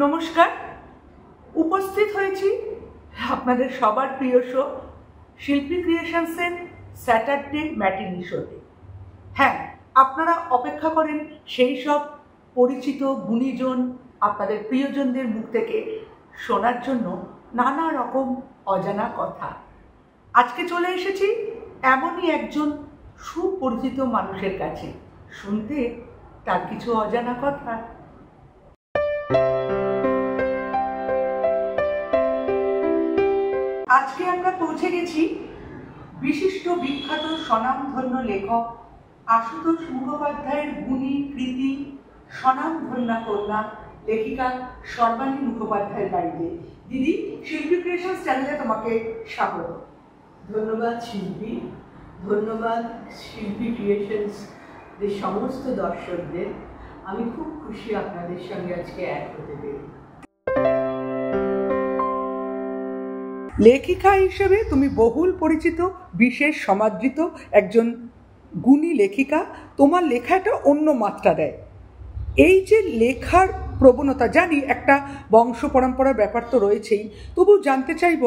নমস্কার, উপস্থিত হয়েছি আপনাদের সবার প্রিয় শো শিল্পী ক্রিয়েশনসের স্যাটারডে ম্যাটিনি শোতে। হ্যাঁ, আপনারা অপেক্ষা করেন সেই সব পরিচিত গুণীজন আপনাদের প্রিয়জনদের মুখ থেকে শোনার জন্য নানা রকম অজানা কথা। আজকে চলে এসেছি এমনই একজন সুপরিচিত মানুষের কাছে শুনতে তার কিছু অজানা কথা। আজকে আমরা পৌঁছে গেছি বিশিষ্ট বিখ্যাত স্বনামধন্য লেখক আশুতোষ মুখোপাধ্যায়ের গুণী কৃতি স্বনামধন্যা কন্যা লেখিকা সর্বাণী মুখোপাধ্যায়ের বাড়িতে। দিদি, শিল্পী ক্রিয়েশনস চ্যানেলে তোমাকে স্বাগত। ধন্যবাদ শিল্পী, ধন্যবাদ শিল্পী ক্রিয়েশনসদের সমস্ত দর্শকদের। আমি খুব খুশি আপনাদের সঙ্গে আজকে এক হতে পেরে। লেখিকা হিসেবে তুমি বহুল পরিচিত, বিশেষ সমাদৃত একজন গুণী লেখিকা। তোমার লেখা একটা অন্য মাত্রা দেয়। এই যে লেখার প্রবণতা, জানি একটা বংশ পরম্পরার ব্যাপার তো রয়েছেই, তবু জানতে চাইব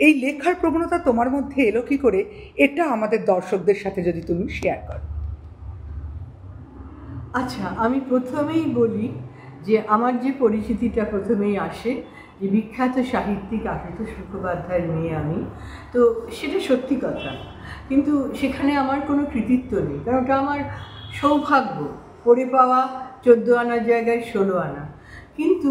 এই লেখার প্রবণতা তোমার মধ্যে এলো কি করে, এটা আমাদের দর্শকদের সাথে যদি তুমি শেয়ার করো। আচ্ছা, আমি প্রথমেই বলি যে আমার যে পরিচিতিটা প্রথমেই আসে যে বিখ্যাত সাহিত্যিক আশুতোষ মুখোপাধ্যায়ের মেয়ে আমি, তো সেটা সত্যি কথা, কিন্তু সেখানে আমার কোনো কৃতিত্ব নেই, কারণ ওটা আমার সৌভাগ্য, পড়ে পাওয়া 14 আনার জায়গায় 16 আনা। কিন্তু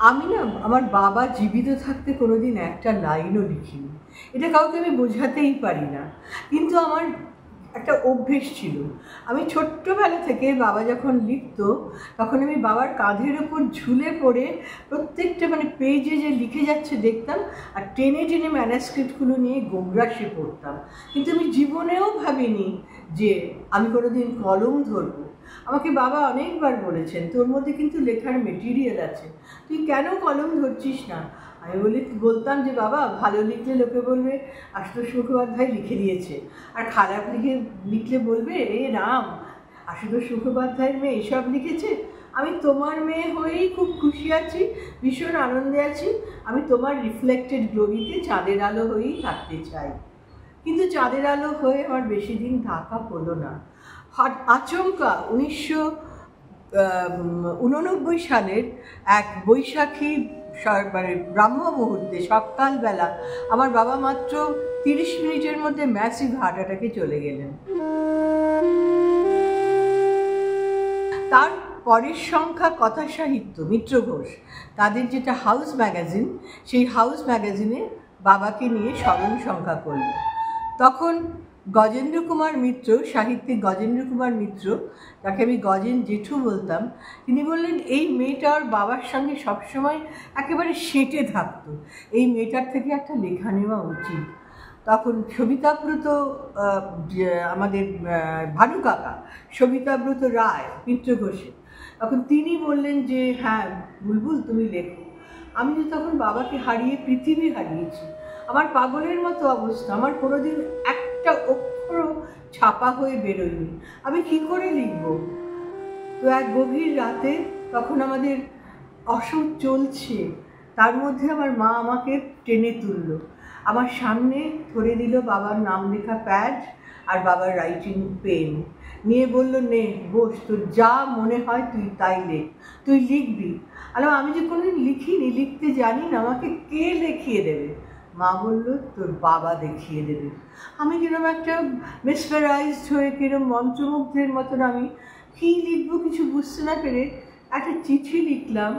আমি না, আমার বাবা জীবিত থাকতে কোনোদিন একটা লাইনও লিখিনি, এটা কাউকে আমি বোঝাতেই পারি না, কিন্তু আমার একটা অভ্যেস ছিল। আমি ছোট্টবেলা থেকে বাবা যখন লিখতো তখন আমি বাবার কাঁধের ওপর ঝুলে পড়ে প্রত্যেকটা পেজে যে লিখে যাচ্ছে দেখতাম, আর টেনে টেনে ম্যানাস্ক্রিপ্টগুলো নিয়ে গোগ্রাসে পড়তাম। কিন্তু আমি জীবনেও ভাবিনি যে আমি কোনোদিন কলম ধরবো। আমাকে বাবা অনেকবার বলেছেন, তোর মধ্যে কিন্তু লেখার মেটেরিয়াল আছে, তুই কেন কলম ধরছিস না? আমি বলতাম যে বাবা, ভালো লিখলে লোকে বলবে আশুতোষ মুখোপাধ্যায় লিখে দিয়েছে, আর খারাপ লিখলে বলবে এ রাম, আশুতোষ মুখোপাধ্যায়ের মেয়ে এসব লিখেছে। আমি তোমার মেয়ে হয়েই খুব খুশি আছি, ভীষণ আনন্দে আছি। আমি তোমার রিফ্লেক্টেড গ্লোরিতে চাঁদের আলো হয়েই থাকতে চাই। কিন্তু চাঁদের আলো হয়ে আমার বেশি দিন থাকা হলো না। আচমকা 1989 সালের এক বৈশাখী ব্রাহ্ম মুহূর্তে সকালবেলা আমার বাবা মাত্র 30 মিনিটের মধ্যে ম্যাসিভ হার্ট অ্যাটাকে চলে গেলেন। তার পরের সংখ্যা কথা সাহিত্য মিত্র ঘোষ, তাদের যেটা হাউস ম্যাগাজিন, সেই হাউস ম্যাগাজিনে বাবাকে নিয়ে স্মরণ সংখ্যা করল। তখন গজেন্দ্র কুমার মিত্র, সাহিত্যিক গজেন্দ্র কুমার মিত্র, তাকে আমি গজেন জেঠু বলতাম, তিনি বললেন এই মেয়েটা ওর বাবার সঙ্গে সবসময় একেবারে সেঁটে থাকতো, এই মেয়েটার থেকে একটা লেখা নেওয়া উচিত। তখন সবিতাব্রত, আমাদের ভানু কাকা, সবিতাব্রত রায় মিত্র ঘোষের, তখন তিনি বললেন যে হ্যাঁ বুলবুল, তুমি লেখো। আমি তো তখন বাবাকে হারিয়ে পৃথিবী হারিয়েছি, আমার পাগলের মতো অবস্থা, আমার কোনোদিন একটা অক্ষরও ছাপা হয়ে বেরোয়নি, আমি কি করে লিখব? তো এক গভীর রাতে, তখন আমাদের অসুখ চলছে, তার মধ্যে আমার মা আমাকে টেনে তুললো, আমার সামনে ধরে দিল বাবার নাম লেখা প্যাড আর বাবার রাইটিং পেন, নিয়ে বলল নে বস, তোর যা মনে হয় তুই তাই লেখ, তুই লিখবি। আর আমি যে কোনোদিন লিখিনি, লিখতে জানি না, আমাকে কে দেখিয়ে দেবে? মা বলল তোর বাবা দেখিয়ে দেবে। আমি কিরম একটা মেসমেরাইজড হয়ে, কিরম মন্ত্রমুগ্ধের মতন আমি কী লিখবো কিছু বুঝতে না পেরে একটা চিঠি লিখলাম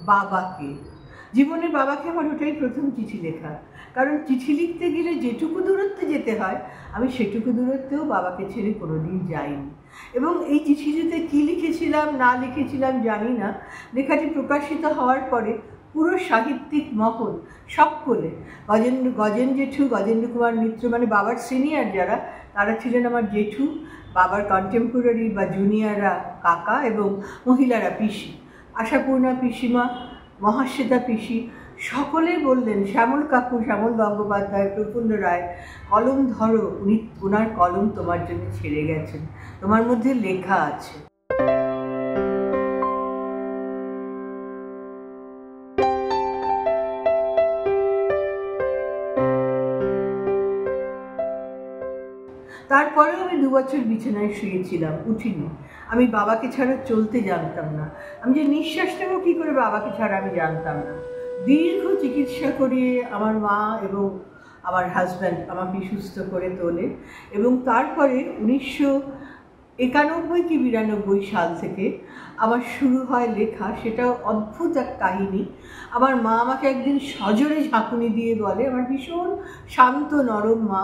বাবাকে। জীবনে বাবাকে আমার ওটাই প্রথম চিঠি লেখা, কারণ চিঠি লিখতে গেলে যেটুকু দূরত্বে যেতে হয় আমি সেটুকু দূরত্বেও বাবাকে ছেড়ে কোনোদিন যাইনি। এবং এই চিঠিতে কী লিখেছিলাম না লিখেছিলাম জানি না, লেখাটি প্রকাশিত হওয়ার পরে পুরো সাহিত্যিক মহল সকলে, গজেন জেঠু, গজেন্দ্র কুমার মিত্র মানে বাবার সিনিয়র যারা, তারা ছিলেন আমার জেঠু, বাবার কন্টেম্পোরারি বা জুনিয়ররা কাকা, এবং মহিলারা পিসি, আশাপূর্ণা পিসিমা, মহাশ্বেতা পিসি, সকলে বললেন, শ্যামল কাকু, শ্যামল গঙ্গোপাধ্যায়, প্রফুল্ল রায়, কলম ধরো, উনি ওনার কলম তোমার জন্য ছেড়ে গেছেন, তোমার মধ্যে লেখা আছে। 2 বছর বিছানায় শুয়েছিলাম, উঠিনি। আমি বাবাকে ছাড়া চলতে জানতাম না। আমি যে নিঃশ্বাস নেব কী করে বাবাকে ছাড়া আমি জানতাম না। দীর্ঘ চিকিৎসা করিয়ে আমার মা এবং আমার হাজব্যান্ড আমাকে সুস্থ করে তোলে এবং তারপরে 1991 কি 92 সাল থেকে আমার শুরু হয় লেখা। সেটাও অদ্ভুত এক কাহিনী। আমার মা আমাকে একদিন সজোরে ঝাঁকুনি দিয়ে বলে, আমার ভীষণ শান্ত নরম মা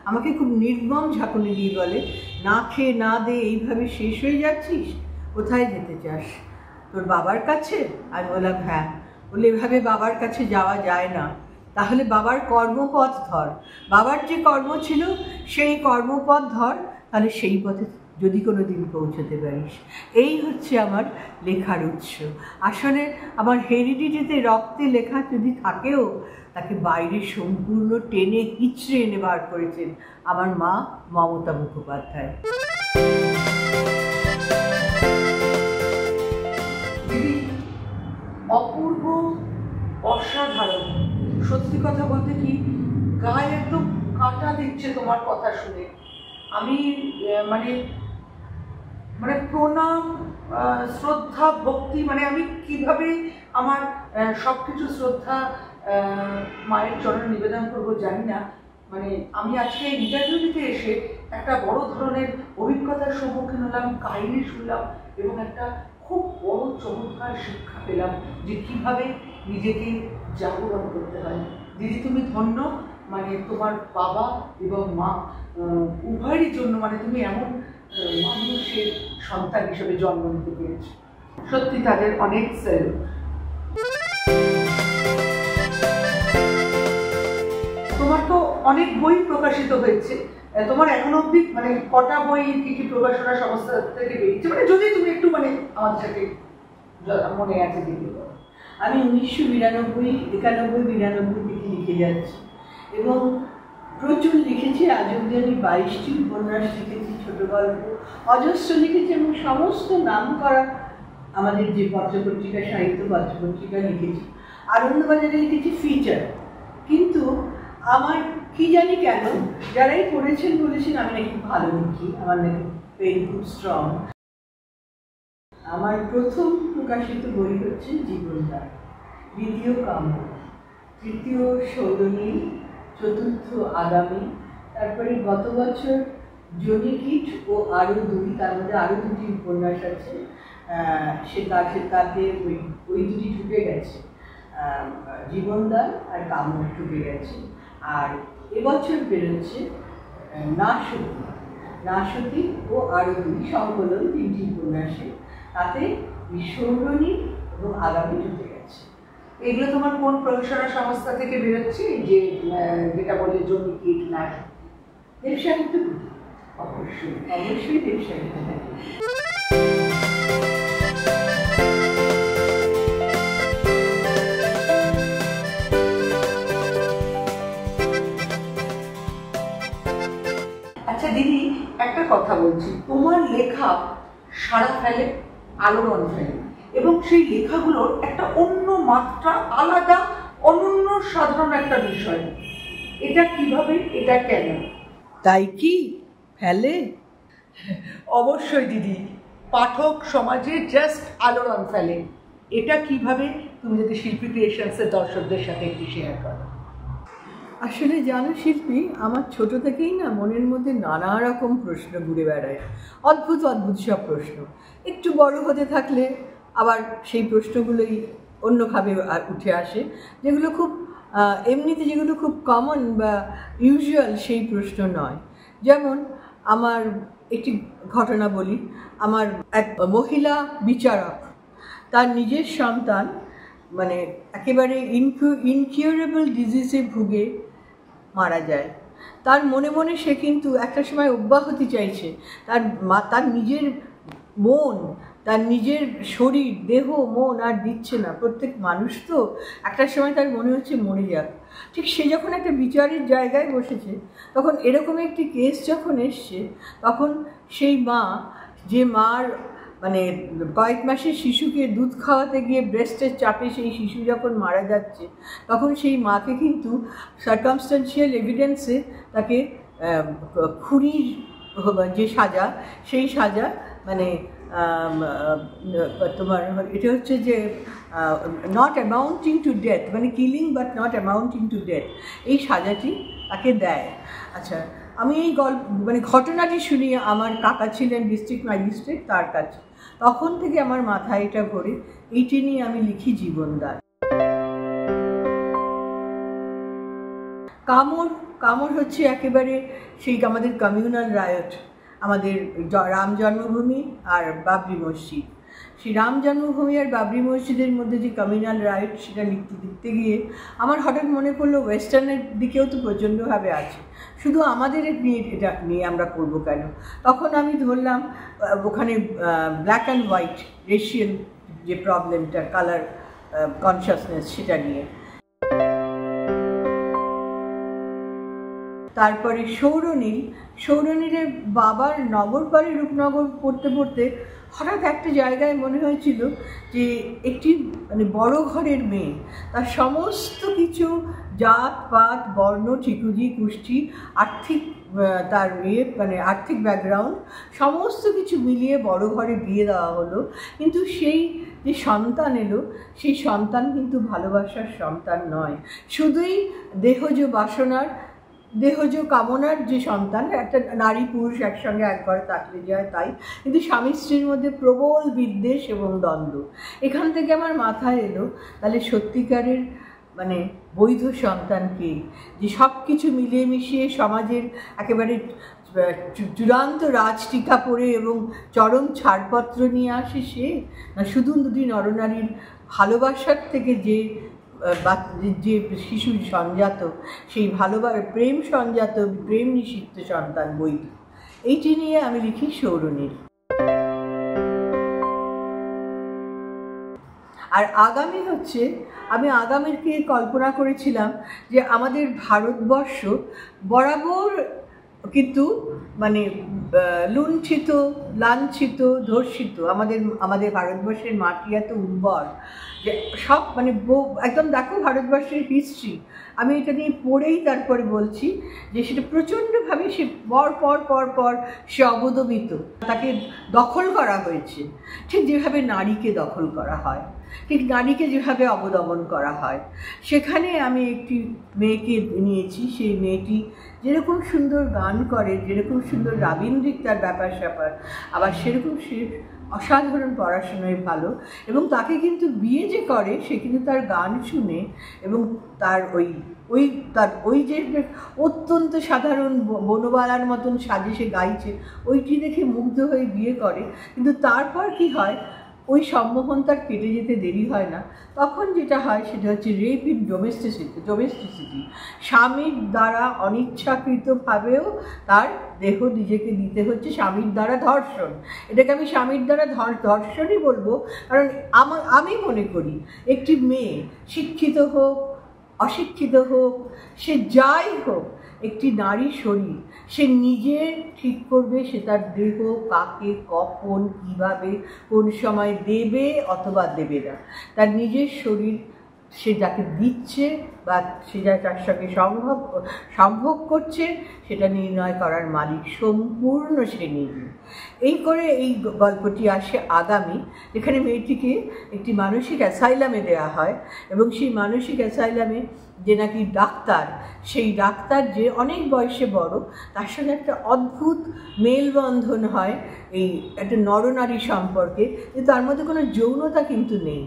আমাকে খুব নির্মম ঝাঁকুনি দিয়ে বলে, না খেয়ে না দে এইভাবে শেষ হয়ে যাচ্ছিস, কোথায় যেতে চাস, তোর বাবার কাছে? আমি বললাম হ্যাঁ। বলে এভাবে বাবার কাছে যাওয়া যায় না, তাহলে বাবার কর্মপথ ধর, বাবার যে কর্ম ছিল সেই কর্মপথ ধর, তাহলে সেই পথে যদি কোনো দিন পৌঁছতে পারিস। এই হচ্ছে আমার লেখার উৎস। আসলে আমার হেরিডিটিতে রক্তে লেখা যদি থাকেও তাকে বাইরে সম্পূর্ণ টেনে হিচড়ে এনে বার করেছেন আমার মা মমতা মুখোপাধ্যায়। অপূর্ব, অসাধারণ। সত্যি কথা বলতে কি গায়ে একদম কাঁটা দিচ্ছে তোমার কথা শুনে। আমি মানে মানে প্রণাম, শ্রদ্ধা, ভক্তি, মানে আমি কিভাবে আমার সব কিছু শ্রদ্ধা মায়ের চরণে নিবেদন করবো জানি না। মানে আমি আজকে ইন্টারভিউ দিতে এসে একটা বড় ধরনের অভিজ্ঞতার সম্মুখীন হলাম, কাহিনী শুনলাম এবং একটা খুব বড় চমৎকার শিক্ষা পেলাম যে কিভাবে নিজেকে জাগরণ করতে হয়। দিদি তুমি ধন্য, মানে তোমার বাবা এবং মা উভয়েরই জন্য, মানে তুমি এমন মানুষের সন্তান হিসেবে জন্ম নিতে পেরেছ, সত্যি তাদের অনেক স্যালুট। তোমার তো অনেক বই প্রকাশিত হয়েছে, তোমার এখন অব্দি মানে কটা বই, কি কি প্রকাশনা সংস্থা থেকে বেরিয়েছে, মানে যদি তুমি একটু মানে আমাদের সাথে মনে আছে দিদি? আমি 1992, 91, 92 থেকে লিখে যাচ্ছি এবং প্রচুর লিখেছি। আজ অব্দি আমি 22টি উপন্যাস লিখেছি, ছোট গল্প অজস্র লিখেছি এবং সমস্ত নাম করা আমাদের যে পত্রপত্রিকা, সাহিত্য পত্রপত্রিকা লিখেছি। আনন্দবাজারে লিখেছি ফিচার। কিন্তু আমার কি জানি কেন যারাই পড়েছেন বলেছেন আমি নাকি ভালো লিখি, আমার নাকি পেন খুব স্ট্রং। আমার প্রথম প্রকাশিত বই হচ্ছে জীবনদান, দ্বিতীয় কাম্য, তৃতীয় সৌরনীল, চতুর্থ আগামী, তারপরে গত বছর জনিকিট ও আরও 2, তার মধ্যে আরও 2টি উপন্যাস আছে, তাতে ওই 2টি ঢুকে গেছে, জীবনদান আর কাম্য ঢুকে গেছে। আর এবছর বেরোচ্ছে নাশতী ও আরও 2 সংকলন, 3টি উপন্যাসে, তাতে সৌরনীল এবং আগামী ঢুকে গেছে। এগুলো তোমার কোন প্রকাশনা সংস্থা থেকে বেরোচ্ছে, যে যেটা বলে জনিকিট? না, দেবসাহিত্য। অবশ্যই অবশ্যই দেবসাহিত্য থেকে। আচ্ছা দিদি, একটা কথা বলছি, তোমার লেখা সাড়া ফেলে, আলোড়ন ফেলে এবং সেই লেখাগুলোর একটা অন্য মাত্রা, আলাদা, অনন্য, সাধারণ একটা বিষয়। এটা কিভাবে, এটা কেন? তাই কি ফেলে? অবশ্যই দিদি, পাঠক সমাজে জাস্ট আলোড়ন ফেলে। এটা কিভাবে, তুমি যদি শিল্পী ক্রিয়েশনসের দর্শকদের সাথে একটু শেয়ার করো। আসলে জানো শিল্পী, আমার ছোট থেকেই না মনের মধ্যে নানা রকম প্রশ্ন ঘুরে বেড়ায়, অদ্ভুত অদ্ভুত সব প্রশ্ন। একটু বড় হতে থাকলে আবার সেই প্রশ্নগুলোই অন্যভাবে উঠে আসে, যেগুলো খুব এমনিতে যেগুলো খুব কমন বা ইউজুয়াল সেই প্রশ্ন নয়। যেমন আমার একটি ঘটনা বলি। আমার এক মহিলা বিচারক, তার নিজের সন্তান মানে একেবারে ইনকিউরেবল ডিজিজে ভুগে মারা যায়। তার মনে মনে সে কিন্তু একটা সময় অব্যাহতি চাইছে। তার নিজের মন, তার নিজের শরীর, দেহ, মন আর দিচ্ছে না। প্রত্যেক মানুষ তো একটা সময় তার মনে হচ্ছে মরে যাক। ঠিক সে যখন একটা বিচারের জায়গায় বসেছে, তখন এরকম একটি কেস যখন এসছে, তখন সেই মা, যে মার মানে কয়েক মাসের শিশুকে দুধ খাওয়াতে গিয়ে ব্রেস্টের চাপে সেই শিশু যখন মারা যাচ্ছে, তখন সেই মাকে কিন্তু সার্কামস্ট্যান্সিয়াল এভিডেন্সে তাকে খুনির যে সাজা, সেই সাজা মানে তোমার এটা হচ্ছে যে নট অ্যামাউন্টিং টু ডেথ, মানে killing but not amounting to death, এই সাজাটি তাকে দেয়। আচ্ছা, আমি এই মানে ঘটনাটি শুনি আমার কাকা ছিলেন ডিস্ট্রিক্ট ম্যাজিস্ট্রেট, তার কাছে। তখন থেকে আমার মাথায় এটা ঘোরে, এইটি নিয়ে আমি লিখি জীবনদান। কামড় হচ্ছে একেবারে সেই আমাদের কমিউনাল রায়ট, আমাদের রাম জন্মভূমি আর বাবরি মসজিদ। সেই রাম জন্মভূমি আর বাবরি মসজিদের মধ্যে যে কমিউনাল রাইট, সেটা লিখতে গিয়ে আমার হঠাৎ মনে পড়লো ওয়েস্টার্নের দিকেও তো প্রচণ্ডভাবে আছে, শুধু আমাদের এটা নিয়ে আমরা করবো কেন? তখন আমি ধরলাম ওখানে ব্ল্যাক অ্যান্ড হোয়াইট রেশিয়াল যে প্রবলেমটা, কালার কনসিয়াসনেস, সেটা নিয়ে। তারপরে সৌরনীলের বাবার নগরপাড়ি রূপনগর পড়তে পড়তে হঠাৎ একটা জায়গায় মনে হয়েছিল যে একটি মানে বড় ঘরের মেয়ে, তার সমস্ত কিছু জাত পাত বর্ণ ঠিকুজি কুষ্টি আর্থিক তার মানে আর্থিক ব্যাকগ্রাউন্ড সমস্ত কিছু মিলিয়ে বড় ঘরে বিয়ে দেওয়া হলো, কিন্তু সেই যে সন্তান এলো সেই সন্তান কিন্তু ভালোবাসার সন্তান নয়, শুধুই দেহজ বাসনার দেহজ কামনার যে সন্তান। একটা নারী পুরুষ একসঙ্গে এক ঘরে থাকলে যায় তাই, কিন্তু স্বামী স্ত্রীর মধ্যে প্রবল বিদ্বেষ এবং দ্বন্দ্ব। এখান থেকে আমার মাথায় এলো তাহলে সত্যিকারের মানে বৈধ সন্তানকে, যে সব কিছু মিলিয়ে মিশিয়ে সমাজের একেবারে চূড়ান্ত রাজটিকা পড়ে এবং চরম ছাড়পত্র নিয়ে আসে সে, না শুধু দুটি নরনারীর ভালোবাসার থেকে যে শিশু সঞ্জাত, সেই প্রেম সঞ্জাত প্রেম নিষিদ্ধ সন্তান বৈধ, এইটি নিয়ে আমি লিখি সৌরনীল। আর আগামী হচ্ছে, আমি আগামীকে কল্পনা করেছিলাম যে আমাদের ভারতবর্ষ বরাবর কিন্তু মানে লুণ্ঠিত, লাঞ্ছিত, ধর্ষিত। আমাদের ভারতবর্ষের মাটি এত উর্বর যে সব মানে একদম দেখো ভারতবর্ষের হিস্ট্রি, আমি এটা নিয়ে পড়েই তারপরে বলছি যে সেটা প্রচণ্ডভাবে সে পর সে অবদমিত, তাকে দখল করা হয়েছে, ঠিক যেভাবে নারীকে দখল করা হয়, ঠিক নারীকে যেভাবে অবদমন করা হয়। সেখানে আমি একটি মেয়েকে নিয়েছি, সেই মেয়েটি যেরকম সুন্দর গান করে, যেরকম সুন্দর রাবীন্দ্রিক তার ব্যাপার স্যাপার, আবার সেরকম সে অসাধারণ পড়াশোনায় ভালো, এবং তাকে কিন্তু বিয়ে যে করে সে কিন্তু তার গান শুনে এবং তার ওই যে অত্যন্ত সাধারণ বনবালার মতন সাজে সে গাইছে, ওইটি দেখে মুগ্ধ হয়ে বিয়ে করে। কিন্তু তারপর কি হয়, ওই সম্মোহন তার কেটে যেতে দেরি হয় না, তখন যেটা হয় সেটা হচ্ছে রেপ ইন ডোমেস্টিসিটি। স্বামীর দ্বারা অনিচ্ছাকৃতভাবেও তার দেহ নিজেকে দিতে হচ্ছে, স্বামীর দ্বারা ধর্ষণ। এটাকে আমি স্বামীর দ্বারা ধর্ষণই বলবো, কারণ আমি মনে করি একটি মেয়ে শিক্ষিত হোক অশিক্ষিত হোক, সে যাই হোক, একটি নারী শরীর সে নিজে ঠিক করবে, সে তার দেহ কাকে কখন কীভাবে কোন সময় দেবে অথবা দেবে না। তার নিজের শরীর সে যাকে দিচ্ছে বা সে যা তার সঙ্গে সম্ভোগ করছে, সেটা নির্ণয় করার মালিক সম্পূর্ণ সে নিজে। এই করে এই গল্পটি আসে আগামী, যেখানে মেয়েটিকে একটি মানসিক অ্যাসাইলামে দেওয়া হয়, এবং সেই মানসিক অ্যাসাইলামে যে নাকি ডাক্তার, সেই ডাক্তার যে অনেক বয়সে বড়, তার সঙ্গে একটা অদ্ভুত মেলবন্ধন হয় এই একটা নরনারী সম্পর্কে, কিন্তু তার মধ্যে কোনো যৌনতা কিন্তু নেই,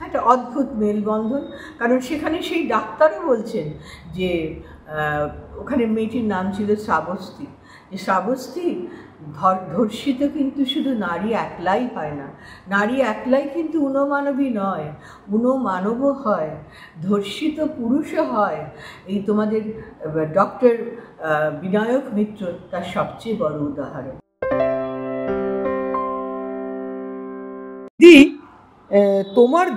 একটা অদ্ভুত মেলবন্ধন। কারণ সেখানে সেই ডাক্তারও বলছেন যে ওখানে মেয়েটির নাম ছিল শ্রাবস্তী, যে শ্রাবস্তী ধর্ষিত কিন্তু শুধু নারী একলাই হয় না, নারী একলাই কিন্তু উনমানবী নয়, উনমানবও হয়, ধর্ষিত পুরুষও হয়। এই তোমাদের ডক্টর বিনায়ক মিত্র তার সবচেয়ে বড় উদাহরণ। তোমার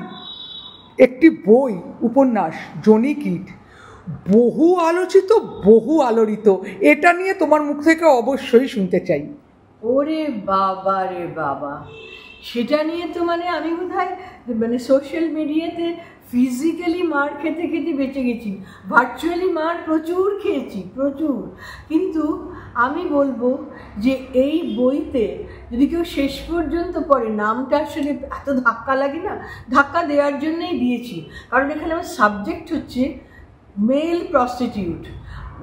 একটি বই উপন্যাস জনি কিট বহু আলোচিত বহু আলোড়িত, এটা নিয়ে তোমার মুখ থেকে অবশ্যই শুনতে চাই। ওরে বাবা রে বাবা, সেটা নিয়ে তো মানে আমি বোধহয় মানে সোশ্যাল মিডিয়াতে ফিজিক্যালি মার খেতে খেতে বেঁচে গেছি, ভার্চুয়ালি মার প্রচুর খেয়েছি, প্রচুর। কিন্তু আমি বলবো যে এই বইতে যদি কেউ শেষ পর্যন্ত পড়ে, নামটা আসলে এত ধাক্কা লাগে না, ধাক্কা দেওয়ার জন্যই দিয়েছি, কারণ এখানে আমার সাবজেক্ট হচ্ছে মেল প্রস্টিটিউট।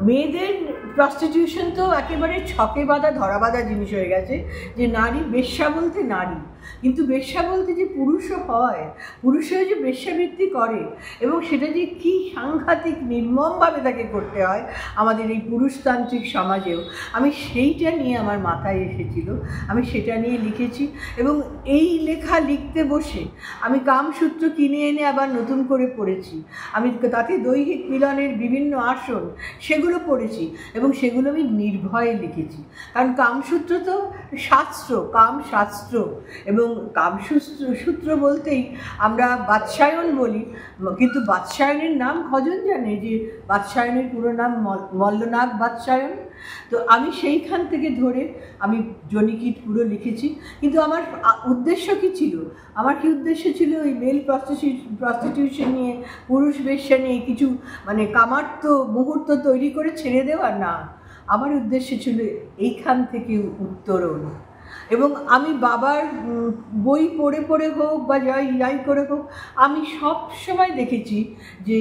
মেয়েদের প্রস্টিটিউশন তো একেবারে ছকে বাঁধা ধরা বাঁধা জিনিস হয়ে গেছে, যে নারী বেশ্যা বলতে নারী, কিন্তু বেশ্যা বলতে যে পুরুষও হয়, পুরুষও যে বেশ্যাবৃত্তি করে, এবং সেটা যে কী সাংঘাতিক নির্মমভাবে তাকে করতে হয় আমাদের এই পুরুষতান্ত্রিক সমাজেও, আমি সেইটা নিয়ে আমার মাথায় এসেছিল, আমি সেটা নিয়ে লিখেছি। এবং এই লেখা লিখতে বসে আমি কামসূত্র কিনে এনে আবার নতুন করে পড়েছি, আমি তাতে দৈহিক মিলনের বিভিন্ন আসন সেগুলো পড়েছি, এবং সেগুলো আমি নির্ভয়ে লিখেছি। কারণ কামসূত্র তো শাস্ত্র, কামশাস্ত্র, এবং কামসূত্র বলতেই আমরা বাৎসায়ন বলি, কিন্তু বাৎসায়নের নাম কজন জানে যে বাৎসায়নের পুরো নাম মল্লনাগ বাৎসায়ন? তো আমি সেইখান থেকে ধরে আমি জনিকিট পুরো লিখেছি। কিন্তু আমার উদ্দেশ্য কী ছিল? আমার কি উদ্দেশ্য ছিল ওই মেল প্রস্টিটিউশন নিয়ে, পুরুষ বেশ্যা নিয়ে কিছু মানে কামার্ত মুহূর্ত তৈরি করে ছেড়ে দেওয়া? না, আমার উদ্দেশ্য ছিল এইখান থেকে উত্তরণ। এবং আমি বাবার বই পড়ে পড়ে হোক বা যাই করে হোক, আমি সব সময় দেখেছি যে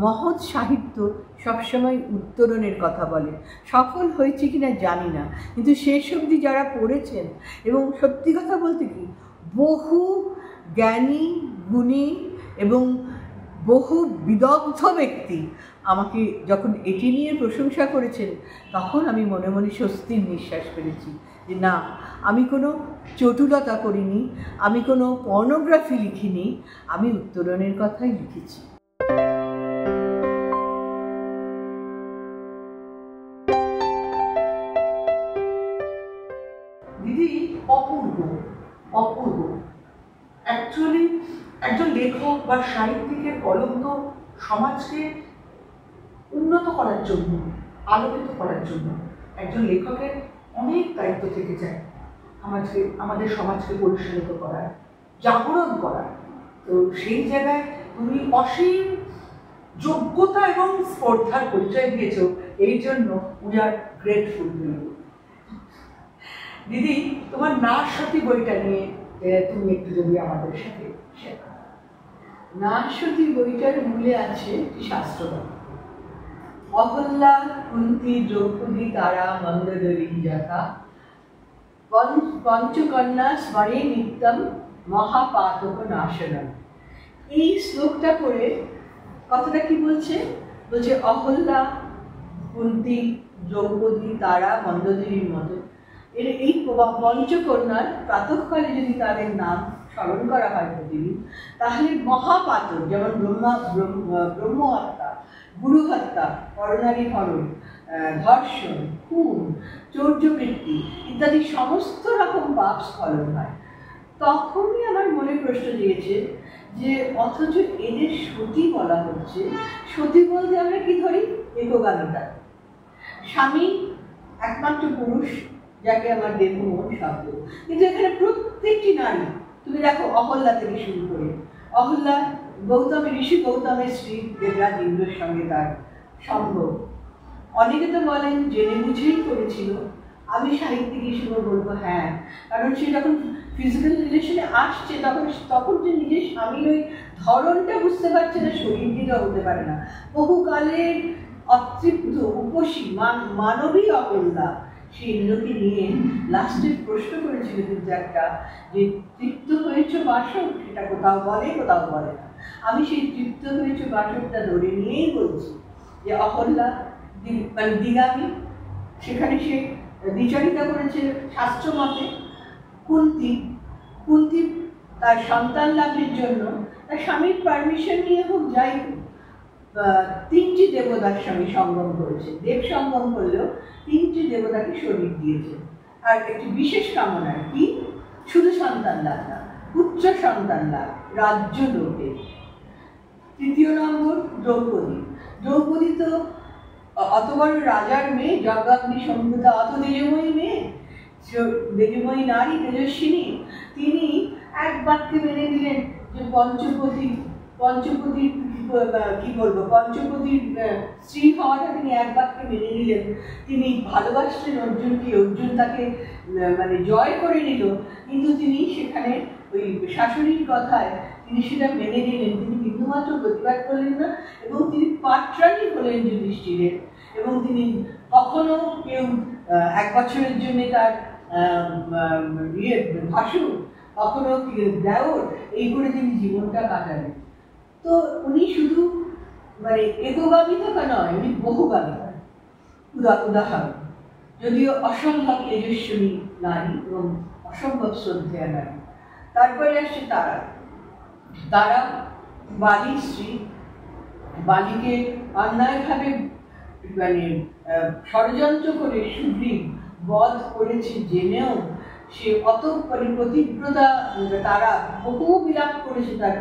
মহৎ সাহিত্য সবসময় উত্তরণের কথা বলে। সফল হয়েছে কিনা জানি না, কিন্তু শেষ অবধি যারা পড়েছেন, এবং সত্যি কথা বলতে কি, বহু জ্ঞানী গুণী এবং বহু বিদগ্ধ ব্যক্তি আমাকে যখন এটি নিয়ে প্রশংসা করেছেন, তখন আমি মনে মনে স্বস্তির নিঃশ্বাস ফেলেছি যে না, আমি কোনো চটুলতা করিনি, আমি কোনো পর্নোগ্রাফি লিখিনি, আমি উত্তরণের কথাই লিখেছি। দিদি অপূর্ব অপূর্ব। অ্যাকচুয়ালি একজন লেখক বা সাহিত্যিকের কলম তো সমাজকে উন্নত করার জন্য, আলোকিত করার জন্য একজন লেখকের অনেক দায়িত্ব থেকে যায়, আমাদের সমাজকে পরিচালিত করার, জাগরণ করার। তো সেই জায়গায় তুমি অসীম যোগ্যতা এবং স্পর্ধার পরিচয় দিয়েছ, এই জন্য উই আর গ্রেটফুল। দিদি, তোমার নাশবতী বইটা নিয়ে তুমি একটু যদি আমাদের সাথে শেয়ার করো। নাশবতী বইটার মূলে আছে একটি শাস্ত্রবাক্য, অহল্যা কুন্তী দ্রৌপদী তারা মন্দোদরী যথা পঞ্চকন্যা স্মরে নিত্যম মহাপাতক নাশনম। এই শ্লোকটা পড়ে কথাটা কি বলছে? বলছে অহল্যা কুন্তী দ্রৌপদী তারা মন্দোদরীর মতো এই পঞ্চকন্যার প্রাতঃকালে যদি তাদের নাম স্মরণ করা হয় প্রতিদিন, তাহলে মহাপাতক, যেমন ব্রহ্ম হত্যা, গুরু হত্যা, পরনারী হরণ, ধর্ষণ, খুন, চৌর্যবৃত্তি ইত্যাদি সমস্ত রকম পাপ স্খলন হয়। তখনই আমার মনে প্রশ্ন দিয়েছে যে অথচ এদের সতী বলা হচ্ছে। সতী বলতে আমরা কি ধরি? একগামিতা, স্বামী একমাত্র পুরুষ যাকে আমার দেহ মন শব্দ, কিন্তু এখানে প্রত্যেকটি নারী, তুমি দেখো অহল্যা থেকে শুরু করে, অহল্যা ঋষি গৌতমের স্ত্রী, দেবরাজ ইন্দ্রের সঙ্গে তার সম্ভব। অনেকে তো বলেন জেনে বুঝেই করেছিল, আমি সাহিত্যিক হিসেবে বলবো হ্যাঁ, কারণ সে যখন ফিজিক্যাল রিলেশনে আসছে তখন যে নিজের স্বামীর ওই ধরনটা বুঝতে পারছে না, শরীর দিকে হতে পারে না, বহুকালের অতৃপ্ত উপসী মানবী অহল্যা সে ইন্দ্রকে নিয়ে লাস্টের প্রশ্ন করেছিল কিন্তু একটা, যে তৃপ্ত হয়েছ বাসক, সেটা কোথাও বলে কোথাও বলে না। আমি সেই তৃপ্ত হয়েছ বাসকটা ধরে নিয়েই বলছি যে অহল্যা মানে দিগামী, সেখানে সে দ্বিচারিতা করেছে শাস্ত্র মতে। কুন্তী তার সন্তান লাভের জন্য তার স্বামীর পারমিশন নিয়ে হোক যাই হোক, তিনটি দেবতার সঙ্গে সঙ্গম করেছে। দেব সঙ্গম করলেও তিনটি দেবতাকে শরীর দিয়েছে। আর একটি বিশেষ কামনা কি? শুধু সন্তান লাভ না, পুত্র সন্তান লাভ, রাজ্য লোকে। তৃতীয় নম্বর দ্রৌপদী। দ্রৌপদী তো অত বড় রাজার মেয়ে, যজ্ঞাগ্নি সম্ভূতা, অত তেজময়ী মেয়ে, তেজময়ী নারী, তেজস্বিনী। তিনি এক বাক্যে মেনে দিলেন যে পঞ্চপতি কি বলবো, পঞ্চপতির স্ত্রী হওয়াটা তিনি এক বাক্যে মেনে নিলেন। তিনি ভালোবাসলেন অর্জুনকে, অর্জুন তাকে মানে জয় করে নিল, কিন্তু তিনি সেখানে ওই শাশুড়ির কথায় তিনি সেটা মেনে নিলেন। তিনি বিন্দুমাত্র প্রতিবাদ করলেন না, এবং তিনি পাত্রাণী হলেন যুধিষ্ঠিরের। এবং তিনি কখনো কেউ 1 বছরের জন্য তার ভাসু, কখনো দেওর, এই করে তিনি জীবনটা কাটালেন। তো উনি শুধু মানে একগামী থাকা নয়, উনি বহুগামী। উদাহরণ, যদিও অসম্ভব তেজস্বিনী নারী এবং অসম্ভব শ্রদ্ধেয়া নারী। তারপরে আসছে তারা। তারা বালির স্ত্রী, বালিকে অন্যায়ভাবে মানে ষড়যন্ত্র করে সুগ্রীব বধ করেছে জেনেও সে অত প্রতিব্রতা, তারা বহু বিলাপ করেছে তার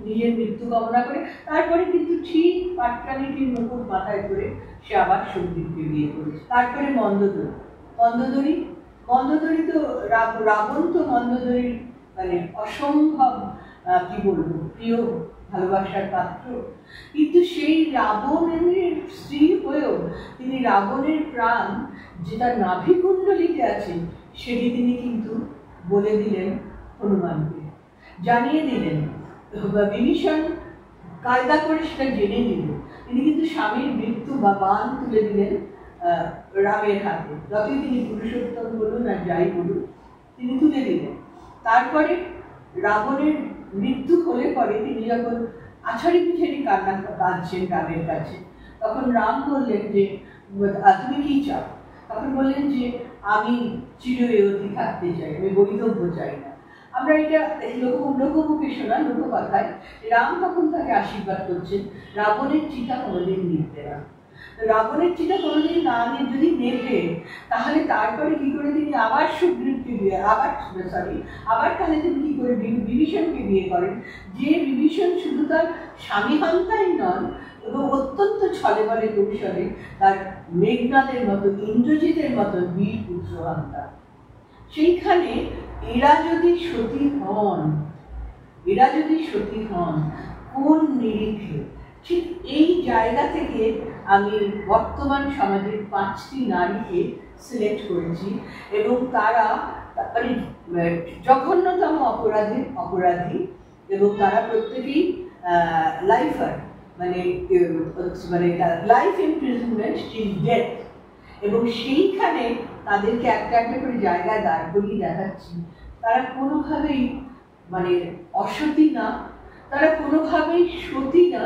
নিজের মৃত্যু কামনা করে। তারপরে কিন্তু ঠিক পাটকানিটির মুকুট মাথায় করে সে আবার সুগ্রীবকে বিয়ে করেছে। তারপরে মন্দোদরী তো রাবণ তো মন্দোদরীর মানে অসম্ভব কি বলবো প্রিয় ভালোবাসার পাত্র, কিন্তু সেই রাবণের স্ত্রী হয়েও তিনি রাবণের প্রাণ যে তার নাভিকুণ্ডলিতে আছে সেটি তিনি কিন্তু বলে দিলেন হনুমানকে, জানিয়ে দিলেন। বিভীষণ কায়দা করে সেটা জেনে দিল। তিনি কিন্তু স্বামীর মৃত্যু বা বাণ তুলে দিলেন রামের হাতে। যতই তিনি পুরুষোত্তম বলুন আর যাই বলুন, তিনি তুলে দিলেন। তারপরে রাবণের মৃত্যু হলে পরে তিনি যখন আছাড়ি পিছাড়ি কান্না কাঁদছেন রামের কাছে, তখন রাম বললেন যে তুমি কি চাও? তখন বললেন যে আমি চিরয়তি থাকতে চাই, আমি বৈধব্য চাই না। আমরা এটা লোকমুখে শোনা লোককথায় রাম তখন তাকে আশীর্বাদ করছেন রাবণের চিতা কোনোদিন নিতে না। রাবণের চিতা কোনোদিন না যদি নেবে, তাহলে তারপরে কি করে তিনি আবার সুগ্রীবকে বিয়ে আবার তাহলে তিনি কি করে বিভীষণকে বিয়ে করেন, যে বিভীষণ শুধু তার স্বামী হন্তাই নন এবং অত্যন্ত ছলে বলে কৌশলে তার মেঘনাদের মতো, ইন্দ্রজিতের মতো বীর পুত্র হন্তা। সেইখানে এরা যদি সতী হন কোন নিরিখে, ঠিক এই জায়গা থেকে আমি বর্তমান সমাজের 5টি নারীকে সিলেক্ট করেছি, এবং তারা মানে জঘন্যতম অপরাধী, এবং তারা প্রত্যেকেই লাইফার, মানে লাইফ ইমপ্রিজনমেন্ট টিল ডেথ। এবং সেইখানে তাদেরকে একটা একটা করে জায়গায় দাঁড় করিয়ে দেখাচ্ছি। তারা কোনোভাবেই মানে অসতী না, তারা কোনোভাবেই সতী না,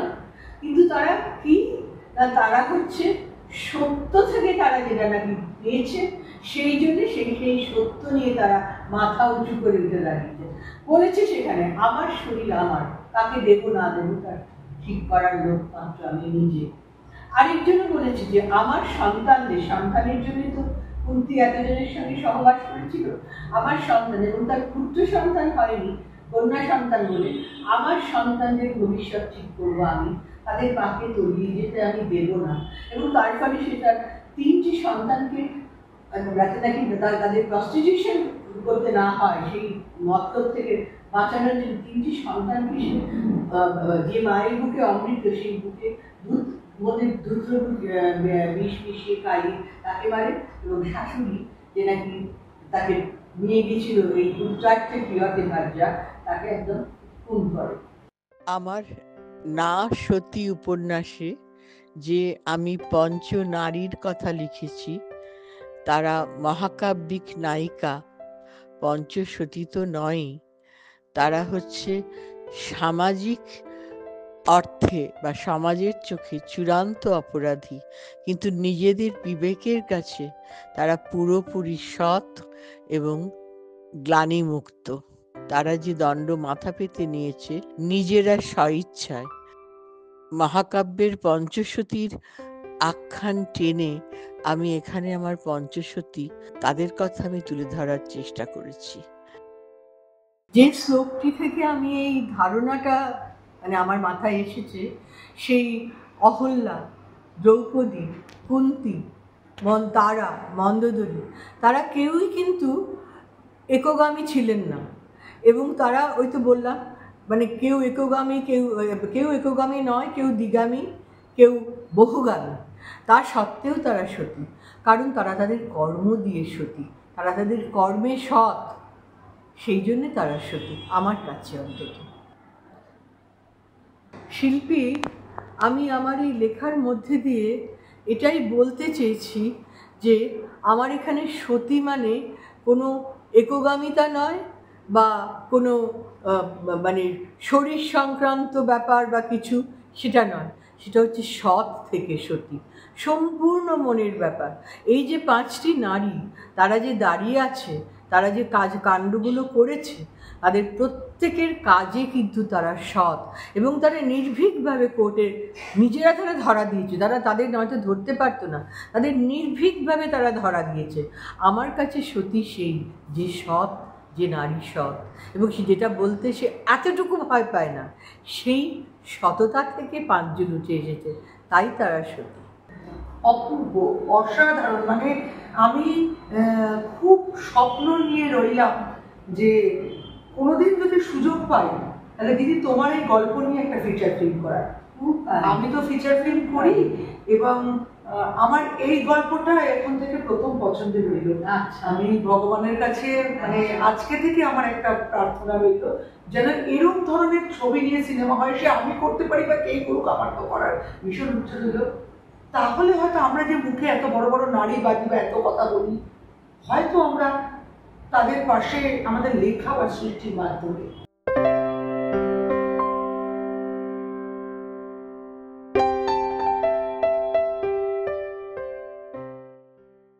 কিন্তু তারা কি না, তারা হচ্ছে সত্য থেকে তারা যেটা নাকি পেয়েছে, সেই জন্য সেই সত্য নিয়ে তারা মাথা উঁচু করে উঠে দাঁড়িয়েছে। বলেছে সেখানে আমার শরীর আমার, কাকে দেব না দেব তার ঠিক করার লোক মাত্র আমি নিজে। আরেকজনও বলেছে যে আমার সন্তানের জন্য তো কুন্তী এতজনের সঙ্গে সহবাস করেছিল, আমার সন্তান, এবং তার পুত্র সন্তান হয়নি, কন্যা সন্তান বলে, আমার সন্তানদের ভবিষ্যৎ ঠিক করবো আমি, তাদের পাকে তলিয়ে যেতে আমি দেব না। এবং তার ফলে সে তার 3টি সন্তানকে যাতে নাকি তাদের প্রস্টিটিউশন করতে না হয়, সেই মতলব থেকে বাঁচানোর জন্য 3টি সন্তানকে যে মায়ের বুকে অমৃত, সেই বুকে দুধ বিষ মিশিয়ে খাইয়ে তাকে মারে, এবং শাশুড়ি যে নাকি তাকে নিয়ে গেছিল এই উচ্চার্থে ক্রিয়াতে ভার্যা, তাকে একদম খুন করে। আমার না সতী উপন্যাসে যে আমি পঞ্চনারীর কথা লিখেছি, তারা মহাকাব্যিক নায়িকা পঞ্চসতী তো নয়ই, তারা হচ্ছে সামাজিক অর্থে বা সমাজের চোখে চূড়ান্ত অপরাধী, কিন্তু নিজেদের বিবেকের কাছে তারা পুরোপুরি সৎ এবং গ্লানিমুক্ত। তারা যে দণ্ড মাথা পেতে নিয়েছে নিজেরা স্বইচ্ছায়। মহাকাব্যের পঞ্চসতীর আখ্যান টেনে আমি এখানে আমার পঞ্চসতী তাদের কথা আমি তুলে ধরার চেষ্টা করেছি। যে শ্লোকটি থেকে আমি এই ধারণাটা মানে আমার মাথায় এসেছে, সেই অহল্যা, দ্রৌপদী, কুন্তী, তারা, মন্দোদরী, তারা কেউই কিন্তু একগামী ছিলেন না। এবং তারা ওই তো বললাম মানে কেউ একগামী, কেউ একগামী নয়, কেউ দ্বিগামী, কেউ বহুগামী। তা সত্ত্বেও তারা সতী, কারণ তারা তাদের কর্ম দিয়ে সতী, তারা তাদের কর্মে সৎ, সেই জন্যে তারা সতী আমার কাছে অন্তত। শিল্পী, আমি আমার এই লেখার মধ্যে দিয়ে এটাই বলতে চেয়েছি যে আমার এখানে সতী মানে কোনো একগামিতা নয়, বা কোনো মানে শরীর সংক্রান্ত ব্যাপার বা কিছু, সেটা নয়। সেটা হচ্ছে সৎ থেকে সতী, সম্পূর্ণ মনের ব্যাপার। এই যে 5টি নারী, তারা যে দাঁড়িয়ে আছে, তারা যে কাণ্ডগুলো করেছে, তাদের প্রত্যেকের কাজে কিন্তু তারা সৎ, এবং তারা নির্ভীকভাবে কোর্টে নিজেরা তারা ধরা দিয়েছে। তাদের নয়তো ধরতে পারতো না, তাদের নির্ভীকভাবে তারা ধরা দিয়েছে। আমার কাছে সতী সেই যে সৎ, যে নারী সৎ, এবং সে যেটা বলতে সে এতটুকু ভয় পায় না, সেই সততা থেকে 5 জন উঠে এসেছে, তাই তারা সতী। অপূর্ব, অসাধারণ। মানে আমি খুব স্বপ্ন নিয়ে রইলাম যে কোনোদিন যদি সুযোগ পাই, তাহলে দিদি তোমার এই গল্প নিয়ে একটা ফিচার ফিল্ম করার। আমি তো ফিচার ফিল্ম করি, এবং আমার এই গল্পটা এখন থেকে প্রথম পছন্দের রইল। আমি ভগবানের কাছে মানে আজকে থেকে আমার একটা প্রার্থনা রইল, যেন এরকম ধরনের ছবি নিয়ে সিনেমা হয়, সে আমি করতে পারি বা কে করুক, আমার তো করার ভীষণ উচ্চ হলো। তাহলে হয়তো আমরা যে মুখে এত বড় বড় নারীবাদী বা এত কথা বলি, হয়তো আমরা তাদের পাশে আমাদের লেখা বা সৃষ্টির মাধ্যমে।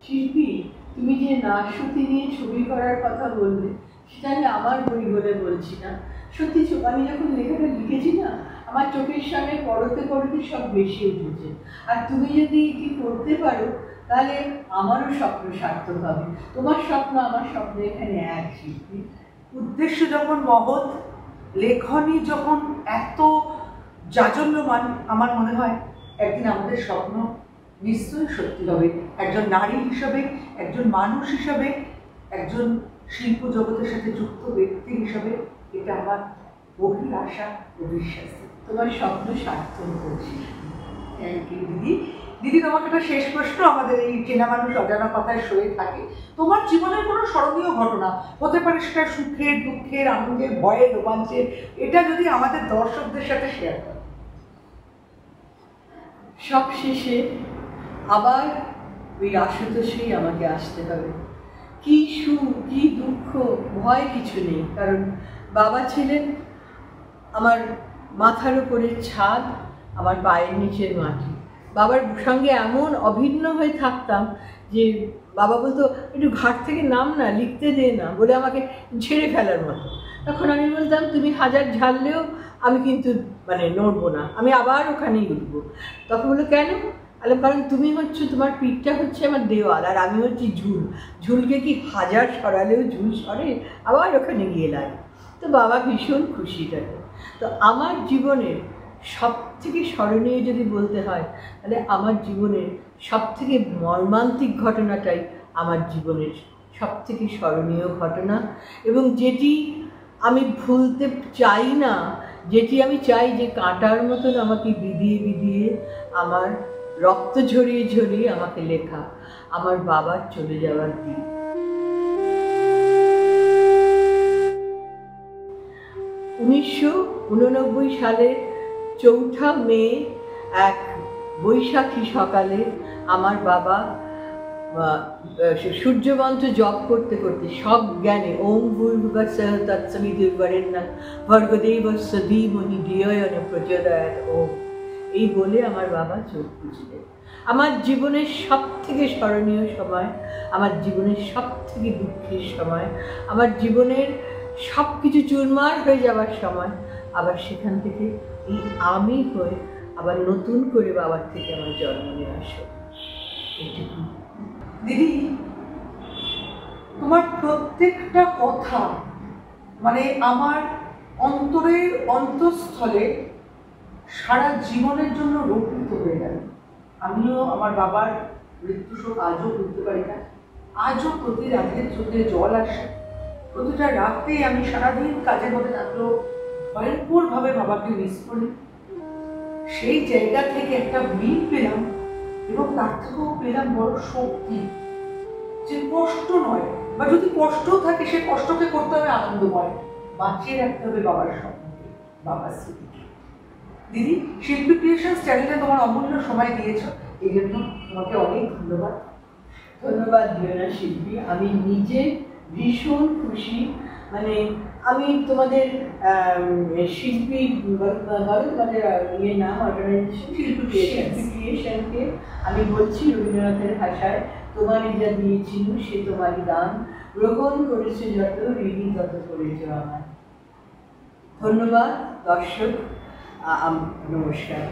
শিল্পী, তুমি যে নাশসতী নিয়ে ছবি করার কথা বললে, সেটা আমি আমার বই বলে বলছি না। সত্যি আমি যখন লেখাটা লিখেছি না, আমার চোখের সামনে পড়তে পড়তে সব বেশি উঠেছে। আর তুমি যদি কি করতে পারো, তাহলে আমারও স্বপ্ন সার্থক হবে। তোমার স্বপ্ন আমার স্বপ্ন এখানে এক। শিল্পী, উদ্দেশ্য যখন মহৎ, লেখনী যখন এত জাজল্যমান, আমার মনে হয় একদিন আমাদের স্বপ্ন নিশ্চয়ই সত্যি হবে। একজন নারী হিসাবে, একজন মানুষ হিসাবে, একজন শিল্প জগতের সাথে যুক্ত ব্যক্তি হিসাবে, এটা আমার গভীর আশা ও বিশ্বাস। তোমার স্বপ্ন সার্থক করছি। থ্যাংক ইউ দিদি। দিদি, তোমাকে একটা শেষ প্রশ্ন, আমাদের এই চেনা মানুষ অজানা কথায় সয়ে থাকে। তোমার জীবনের কোনো স্মরণীয় ঘটনা হতে পারে, সেটা সুখের, দুঃখের, আনন্দের, ভয়ের, রোমাঞ্চের, এটা যদি আমাদের দর্শকদের সাথে শেয়ার করো। সব শেষে আবার ওই আশুতোষেই আমাকে আসতে হবে। কি সুখ, কি দুঃখ, ভয় কিছু নেই, কারণ বাবা ছিলেন আমার মাথার উপরের ছাদ, আমার পায়ের নিচের মাটি। বাবার সঙ্গে এমন অভিন্ন হয়ে থাকতাম যে বাবা বলতো, একটু ঘাট থেকে নাম না, লিখতে দে না, বলে আমাকে ঝেড়ে ফেলার মতো। তখন আমি বলতাম, তুমি হাজার ঝাড়লেও আমি কিন্তু মানে নড়বো না, আমি আবার ওখানেই উঠবো। তখন বললো, কেন? কারণ তুমি হচ্ছে, তোমার পিঠটা হচ্ছে আমার দেওয়াল, আর আমি হচ্ছি ঝুল। ঝুলকে কি হাজার সরালেও ঝুল সরে, আবার ওখানে গিয়ে লাগে। তো বাবা ভীষণ খুশি থাকে। তো আমার জীবনের সব থেকে স্মরণীয় যদি বলতে হয়, তাহলে আমার জীবনের সব থেকে মর্মান্তিক ঘটনাটাই আমার জীবনের সব থেকে স্মরণীয় ঘটনা, এবং যেটি আমি ভুলতে চাই না, যেটি আমি চাই যে কাঁটার মতন আমাকে বিধিয়ে বিধিয়ে, আমার রক্ত ঝরিয়ে ঝরিয়ে আমাকে লেখা আমার বাবার চলে যাওয়ার দিন। 1989 সালের 4 মে এক বৈশাখী সকালে আমার বাবা সূর্যমন্ত্র জপ করতে করতে সব জ্ঞানে ওম ভূর্ভুবস্সঃ তৎসবিতুর্বরেণ্যং ভর্গদেবস্য ধীমহি ধিয়ো ন প্রচোদয়াৎ ওম, এই বলে আমার বাবা চোখ বুঝলেন। আমার জীবনের সব থেকে স্মরণীয় সময়, আমার জীবনের সব থেকে দুঃখের সময়, আমার জীবনের সব কিছু চুরমার হয়ে যাওয়ার সময়, আবার সেখান থেকে এই আমি হয়ে আবার নতুন করে বাবার থেকে আমার জন্ম নিয়ে আসো। এইটুকু। দিদি, তোমার প্রত্যেকটা কথা মানে আমার অন্তরের অন্তঃস্থলে সারা জীবনের জন্য রোপিত হয়ে গেল। আমিও আমার বাবার মৃত্যু শোক আজও ভুলতে পারি না। আজও প্রতি রাতের চোখে জল আসে। প্রতিটা রাতে আমি সারাদিন কাজের মধ্যে থাকলেও ভয়ঙ্করভাবে বাবাকে মিস করি। সেই জায়গা থেকে একটা মিল পেলাম এবং তার থেকেও পেলাম বড় শক্তি, যে কষ্ট নয়, বা যদি কষ্টও থাকে সে কষ্টকে করতে হবে আনন্দময়, বাঁচিয়ে রাখতে হবে বাবার স্বপ্নকে, বাবার স্মৃতিকে। দিদি, শিল্পী ক্রিয়েশনস চ্যানেলে তোমার অমূল্য সময় দিয়েছ, এই জন্য তোমাকে অনেক ধন্যবাদ। ধন্যবাদ দিও না শিল্পী, আমি নিজে ভীষণ খুশি। মানে আমি তোমাদের শিল্পী বলো তোমাদের ইয়ে নাম অর্গানাইজেশন শিল্পী ক্রিয়েশনকে আমি বলছি রবীন্দ্রনাথের ভাষায়, তোমারই যা দিয়েছিল সে তোমারই দান, গ্রহণ করেছে যত ঋণী তত করেছ আমার। ধন্যবাদ দর্শক, নমস্কার।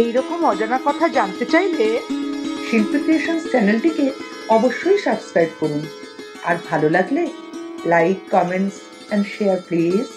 এইরকম অজানা কথা জানতে চাইলে শিল্পী ক্রিয়েশনস চ্যানেলটিকে অবশ্যই সাবস্ক্রাইব করুন, আর ভালো লাগলে like, comments and share please.